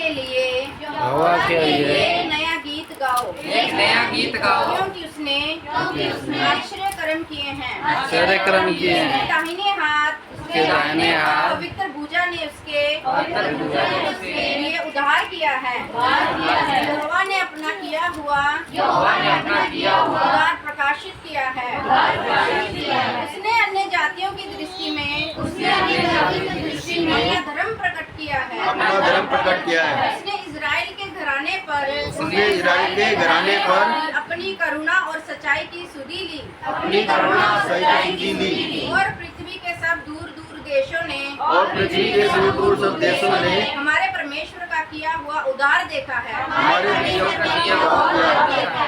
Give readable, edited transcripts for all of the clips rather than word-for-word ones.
यहोवा के लिए एक नया गीत गाओ, क्योंकि उसने आश्चर्य कर्म किए हैं। आश्चर्य कर्म किए हैं। उसके दाहिने हाथ पवित्र भुजा ने उसके लिए उद्धार किया है। यहोवा ने अपना किया हुआ उद्धार प्रकाशित किया है। उसने अन्य जातियों की दृष्टि में अपना धर्म प्रकट किया है। उसने इज़राइल के घराने पर अपनी करुणा और सच्चाई की सुधि ली। और पृथ्वी के सब दूर देशों ने हमारे परमेश्वर का किया हुआ उद्धार देखा है।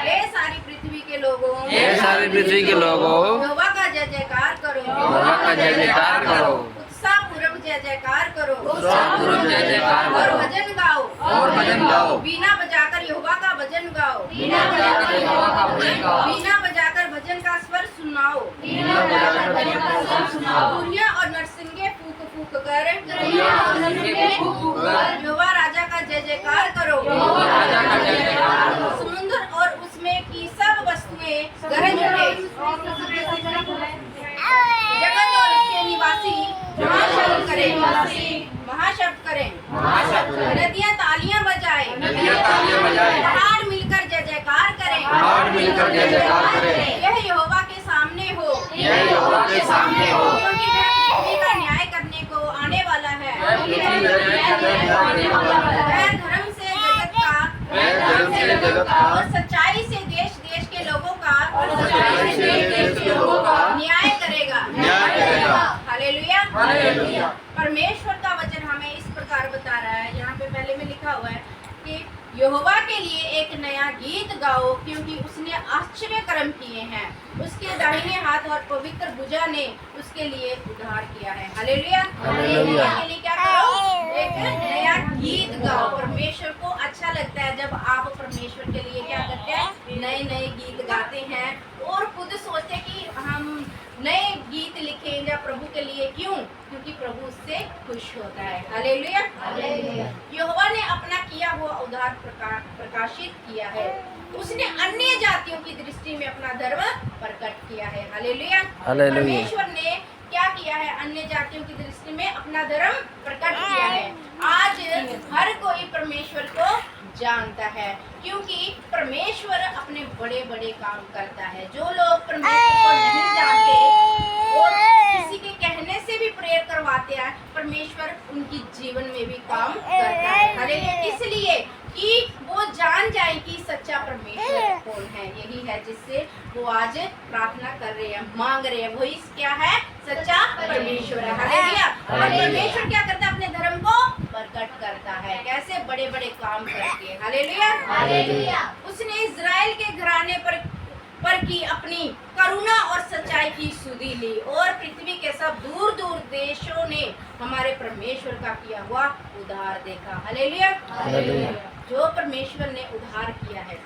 हे सारी पृथ्वी के लोगों, यहोवा का जय जयकार करो। उत्साह पूर्वक जय जयकार करो और भजन गाओ। बीना बजाकर यहोवा का भजन गाओ। बीना बजाकर भजन का स्वर सुनाओ। दुनिया और नरसिंगे फूक फूक कर यहोवा राजा का जय जयकार करो। समुद्र और उसमें की सब वस्तुएं गरज उठे। जगत और उसके निवासी महाशब्द करें। नदियां तालियां बजाएं। पहाड़ मिलकर जय जयकार करें। यह यहोवा के सामने हो, क्योंकि वह पृथ्वी का न्याय करने को आने वाला है। वह धर्म से जगत का और सच्चाई से देश देश के लोगों का न्याय करेगा। हालेलुया। परमेश्वर का वचन हमें इस प्रकार बता रहा है, यहाँ पे पहले में लिखा हुआ है कि यहोवा के लिए एक नया गीत गाओ, क्योंकि उसने आश्चर्य कर्म किए हैं। उसके दाहिने हाथ और पवित्र भुजा ने उसके लिए उद्धार किया है। हालेलुया। के लिए क्या करो? एक नया गीत गाओ। परमेश्वर को अच्छा लगता है जब आप परमेश्वर के लिए क्या करते हैं, नए गीत गाते हैं और खुद सोचते कि हम नए गीत लिखें या प्रभु के लिए। क्यों? क्योंकि प्रभु उससे खुश होता है। हालेलुया। यहोवा ने अपना किया हुआ उद्धार प्रकाशित किया है। उसने अन्य जातियों की दृष्टि में अपना धर्म प्रकट किया है। हालेलुया। परमेश्वर ने क्या किया है? अन्य जातियों की दृष्टि में अपना धर्म प्रकट किया है। आज हर कोई परमेश्वर को जानता है, क्योंकि परमेश्वर अपने बड़े बड़े काम करता है। जो लोग परमेश्वर को नहीं जानते और किसी के कहने से भी प्रेयर करवाते हैं, परमेश्वर उनकी जीवन में भी काम करता है। हालेलुया। इसलिए कि वो जान जाए कि सच्चा परमेश्वर कौन है। यही है जिससे वो आज प्रार्थना कर रहे हैं, मांग रहे हैं। वही क्या है? सच्चा परमेश्वर है। हालेलुया। और परमेश्वर क्या करता है? अपने धर्म को प्रकट करता है। कैसे? बड़े बड़े काम करके। हालेलुया। उसने इज़राइल के घराने पर की अपनी करुणा और सच्चाई की सुधि ली, और पृथ्वी के सब दूर देशों ने हमारे परमेश्वर का किया हुआ उद्धार देखा। हालेलुया। जो परमेश्वर ने उद्धार किया है,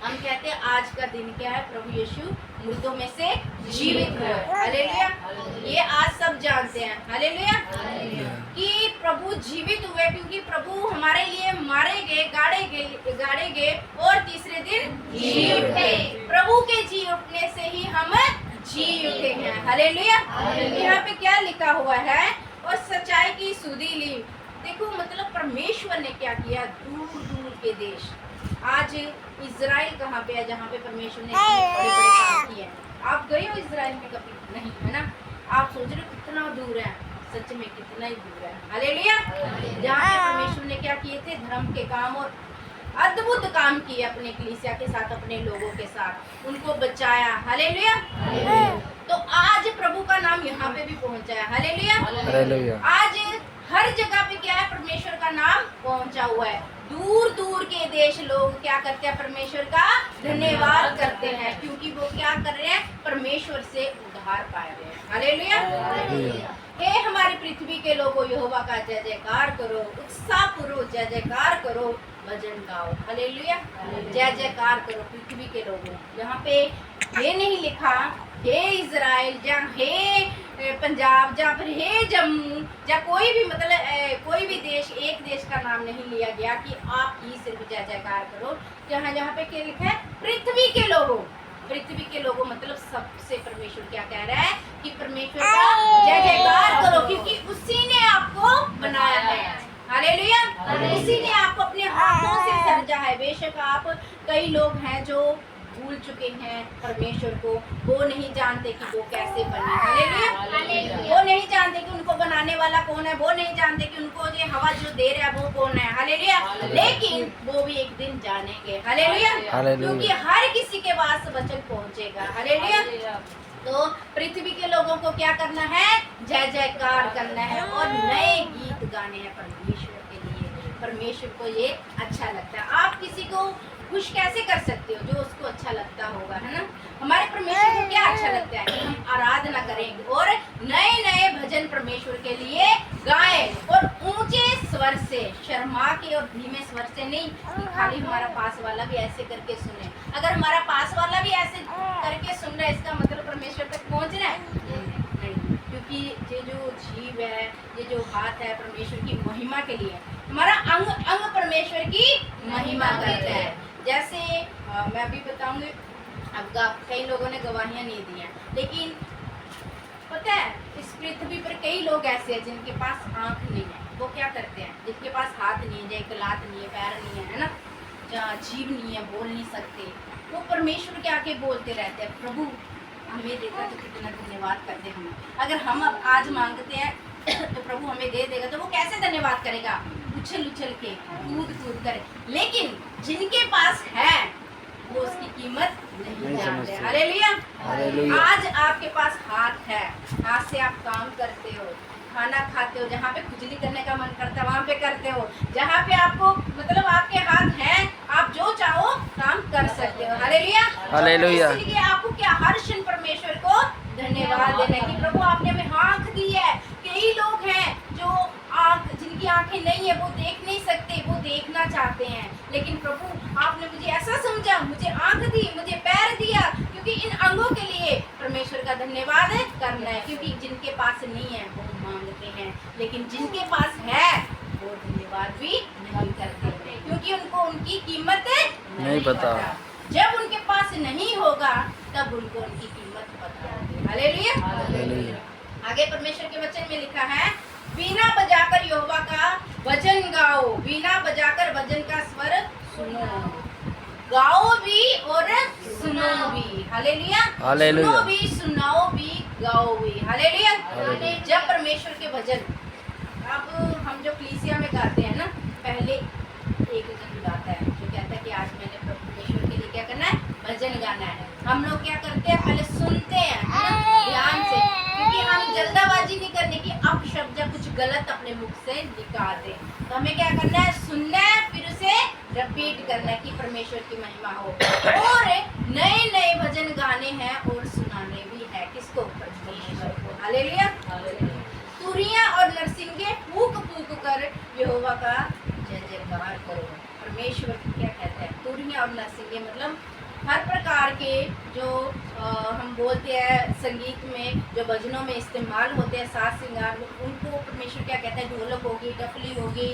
हम कहते हैं आज का दिन क्या है? प्रभु यीशु मृतों में से जीवित हुए। हालेलुया। ये आज सब जानते हैं। हालेलुया। कि प्रभु जीवित हुए, क्योंकि प्रभु हमारे लिए मारे गए, गाड़े गए और तीसरे दिन जी उठे। प्रभु के जी उठने से ही हम जी उठे हैं। हालेलुया। यहाँ पे क्या लिखा हुआ है? और सच्चाई की सुधि ली। देखो, मतलब परमेश्वर ने क्या किया? दूर के देश। आज इज़राइल कहाँ पे है? जहाँ पे परमेश्वर ने बड़े काम किए हैं। आप गए हो इज़राइल में कभी? नहीं, है ना? आप सोच रहे हो कितना दूर है। सच में कितना ही दूर है। हालेलुया। जहाँ पे परमेश्वर ने क्या किए थे? धर्म के काम और अद्भुत काम किए अपने कलीसिया के साथ, अपने लोगों के साथ, उनको बचाया। हालेलुया। तो आज प्रभु का नाम यहाँ पे भी पहुँचा है। हालेलुया। आज हर जगह पे क्या है? परमेश्वर का नाम पहुँचा हुआ है। दूर के देश लोग क्या करते हैं? परमेश्वर का धन्यवाद करते हैं, क्योंकि वो क्या कर रहे हैं? परमेश्वर से उद्धार पा रहे हैं। हालेलुया। हे हमारी पृथ्वी के लोगों, यहोवा का जय जयकार करो, उत्साह पूर्वक जय जयकार करो, भजन गाओ। हालेलुया। जय जयकार करो पृथ्वी के लोगों। यहाँ पे ये नहीं लिखा हे इज़राइल, जहाँ हे पंजाब या फिर है जम्मू या कोई भी मतलब कोई भी देश, एक देश का नाम नहीं लिया गया कि आप ही सिर्फ जय जयकार करो। जहाँ पे क्या लिखा है, पृथ्वी के लोगों, पृथ्वी के लोगों मतलब सबसे परमेश्वर क्या कह रहा है कि परमेश्वर का जय जयकार करो, क्योंकि उसी ने आपको बनाया है। हालेलुया। उसी ने आपको अपने हाथों से सर्जा है। बेशक आप कई लोग हैं जो भूल चुके हैं परमेश्वर को, वो नहीं जानते कि वो कैसे बने। हालेलुया। वो नहीं जानते कि उनको बनाने वाला कौन है, वो नहीं जानते कि उनको ये हवा जो दे रहा है वो कौन है। हालेलुया। लेकिन वो भी एक दिन जानेंगे। हालेलुया। क्योंकि हर किसी के पास वचन पहुंचेगा। हालेलुया। तो पृथ्वी के लोगों को क्या करना है, जय जयकार करना है और नए गीत गाने हैं परमेश्वर के लिए। परमेश्वर को ये अच्छा लगता है। आप किसी को खुश कैसे कर सकते हो, जो उसको अच्छा लगता होगा, है ना। हमारे परमेश्वर को क्या अच्छा लगता है कि हम आराधना करेंगे और नए नए भजन परमेश्वर के लिए गाएं और ऊंचे स्वर से, शर्मा के और धीमे स्वर से नहीं कि खाली हमारा पास वाला भी ऐसे करके सुने। अगर हमारा पास वाला भी ऐसे करके सुन रहा है, इसका मतलब परमेश्वर तक पहुंच रहा है नहीं, क्योंकि ये जो जीव है, ये जो हाथ है परमेश्वर की महिमा के लिए, हमारा अंग अंग परमेश्वर की महिमा करता है। जैसे मैं अभी बताऊंगी, अब कई लोगों ने गवाहियां नहीं दी हैं, लेकिन पता है इस पृथ्वी पर कई लोग ऐसे हैं जिनके पास आंख नहीं है। वो क्या करते हैं, जिनके पास हाथ नहीं है, एक लात नहीं है, पैर नहीं है ना, जहाँ जीभ नहीं है, बोल नहीं सकते, वो परमेश्वर के आके बोलते रहते हैं, प्रभु हमें देता तो कितना धन्यवाद करते हम। अगर हम अब आज मांगते हैं तो प्रभु हमें दे देगा, तो वो कैसे धन्यवाद करेगा, उछल उछल के, कूद कूद कर। लेकिन जिनके पास है वो उसकी कीमत नहीं जानते। हालेलुया। आज आपके पास हाथ है, हाथ से आप काम करते हो, खाना खाते हो, जहाँ पे खुजली करने का मन करता है वहाँ पे करते हो, जहाँ पे आपको मतलब आपके हाथ हैं, आप जो चाहो काम कर सकते हो। हालेलुया। इसलिए आपको क्या हर क्षण परमेश्वर को धन्यवाद देना है कि प्रभु आपने हमें आँख दी है। कई लोग हैं जो जिनकी आंखें नहीं है, वो देख नहीं सकते, वो देखना चाहते हैं, लेकिन प्रभु आपने मुझे ऐसा समझा, मुझे आंख दी, मुझे पैर दिया, क्योंकि इन अंगों के लिए परमेश्वर का धन्यवाद करना है। क्योंकि जिनके पास नहीं है वो मांगते हैं, लेकिन जिनके पास है वो धन्यवाद भी नहीं करते, क्योंकि उनको उनकी कीमत नहीं पता। जब उनके पास नहीं होगा तब उनको उनकी कीमत पता होगी। हालेलुया। आगे परमेश्वर के वचन में लिखा है, बीना बजाकर यहोवा का भजन गाओ, बीना बजाकर भजन का स्वर सुनो, गाओ भी और सुनो भी। हालेलुया। सुनो भी, सुनाओ भी, गाओ भी। हालेलुया। जब परमेश्वर के भजन, अब हम जो कलीसिया में गाते हैं ना, पहले एक जन गाता है जो कहता है कि आज मैंने परमेश्वर के लिए क्या करना है, भजन गाना है। हम लोग क्या करते हैं, पहले सुनते हैं ध्यान से, क्योंकि हम जल्दबाजी नहीं करने की अब शब्द या कुछ गलत अपने मुख से निकाल दें। तो हमें क्या करना है, सुनना है, फिर उसे रिपीट करना है कि परमेश्वर की महिमा हो। और नए नए भजन गाने हैं और सुनाने भी है, किसको, परमेश्वर को। हालेलुया। तुरियां और नरसिंगे फूक फूक कर यहोवा का जय जयकार करो। परमेश्वर क्या कहता है, तुरियां और नरसिंगे मतलब हर प्रकार के जो हम बोलते हैं संगीत में, जो भजनों में इस्तेमाल होते हैं, साज श्रृंगार, उनको परमेश्वर क्या कहता है, ढोलक होगी, टफली होगी,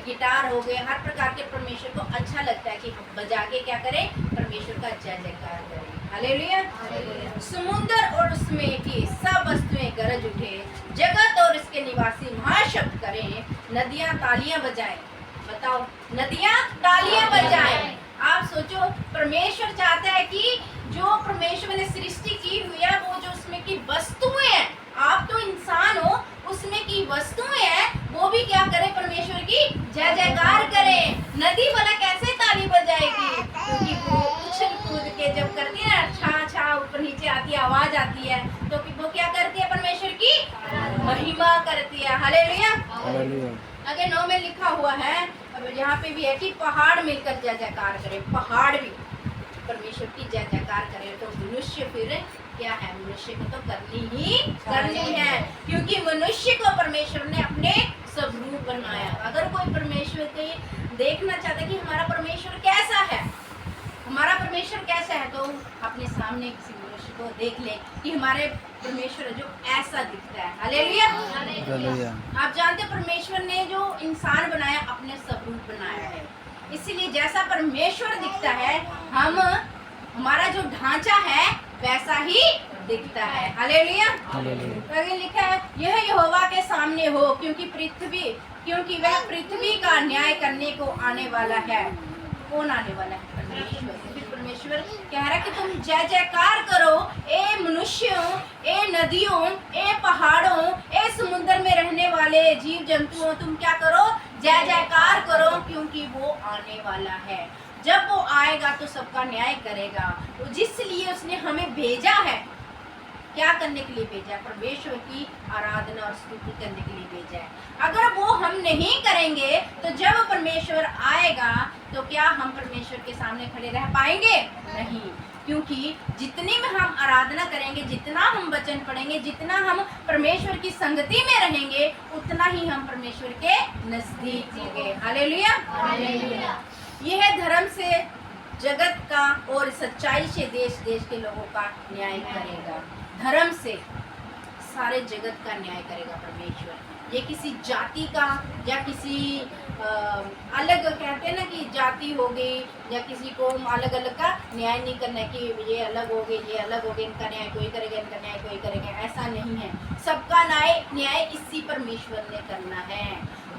गिटार हो गए, हर प्रकार के परमेश्वर को अच्छा लगता है कि हम बजा के क्या करें, परमेश्वर का जय जयकार करें। हालेलुया। समुद्र और उसमें की सब वस्तुएं गरज उठे, जगत और इसके निवासी महाशब्द करें, नदियां तालियां बजाएं। बताओ, नदियां तालियां बजाएं। आप सोचो, परमेश्वर चाहता है कि जो परमेश्वर ने सृष्टि की हुई है, वो जो उसमें की वस्तुएं हैं, आप तो इंसान हो, उसमें की वस्तुएं हैं, वो भी क्या करें, परमेश्वर की जय जयकार करें। नदी भला कैसे ताली बजाएगी, क्योंकि वो उछल कूद के जब करती है ना, छा छा ऊपर नीचे आती है, आवाज आती है, तो वो क्या करती है, परमेश्वर की महिमा करती है। हालेलुया। आगे 9 में लिखा हुआ है, अब यहाँ पे भी है कि पहाड़ मिलकर जय जयकार करें, पहाड़ भी परमेश्वर की जय जयकार करें। तो मनुष्य फिर क्या है, मनुष्य को तो करनी है, क्योंकि मनुष्य को परमेश्वर ने अपने स्वरूप बनाया। अगर कोई परमेश्वर को देखना चाहता है कि हमारा परमेश्वर कैसा है, हमारा परमेश्वर कैसा है, तो अपने सामने किसी मनुष्य को देख ले कि हमारे परमेश्वर जो ऐसा दिखता है। हालेलुया। हालेलुया। आप जानते हैं परमेश्वर ने जो इंसान बनाया अपने स्वरूप बनाया है, इसीलिए जैसा परमेश्वर दिखता है हमारा जो ढांचा है वैसा ही दिखता है। हालेलुया। हालेलुया। आगे लिखा है यह यहोवा के सामने हो क्योंकि वह पृथ्वी का न्याय करने को आने वाला है। कौन आने वाला है? परमेश्वर। फिर परमेश्वर कह रहा है कि तुम जय जयकार करो ए मनुष्यों, ए नदियों, ए पहाड़ों, ए समुद्र में रहने वाले जीव जंतुओं, तुम क्या करो? जय जयकार करो क्योंकि वो आने वाला है। जब वो आएगा तो सबका न्याय करेगा। तो जिसलिए उसने हमें भेजा है, क्या करने के लिए भेजा है? परमेश्वर की आराधना और स्तुति करने के लिए भेजा है। अगर वो हम नहीं करेंगे तो जब परमेश्वर आएगा तो क्या हम परमेश्वर के सामने खड़े रह पाएंगे? नहीं, क्योंकि जितनी में हम आराधना करेंगे, जितना हम वचन पढ़ेंगे, जितना हम परमेश्वर की संगति में रहेंगे, उतना ही हम परमेश्वर के नजदीक होंगे। हालेलुया। हालेलुया। यह धर्म से जगत का और सच्चाई से देश देश के लोगों का न्याय करेगा। धर्म से सारे जगत का न्याय करेगा परमेश्वर। ये किसी जाति का या किसी अलग कहते हैं ना कि जाति हो गई या किसी को अलग अलग का न्याय नहीं करना है कि ये अलग हो गए, ये अलग हो गए, इनका न्याय कोई करेगा, इनका न्याय कोई करेगा, ऐसा नहीं है। सबका न्याय इसी परमेश्वर ने करना है।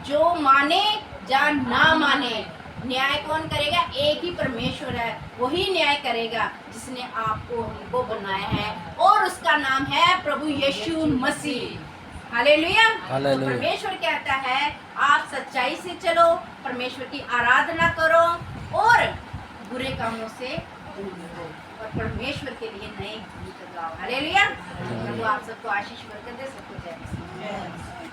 जो माने या ना माने, न्याय कौन करेगा? एक ही परमेश्वर है, वही न्याय करेगा जिसने आपको हमको बनाया है और उसका नाम है प्रभु यीशु मसीह। हालेलुया। तो परमेश्वर कहता है आप सच्चाई से चलो, परमेश्वर की आराधना करो और बुरे कामों से दूर रहो और परमेश्वर के लिए नए गीत गाओ। हालेलुया। प्रभु आप सबको आशीष बरकत दे। सबको जय मसीह।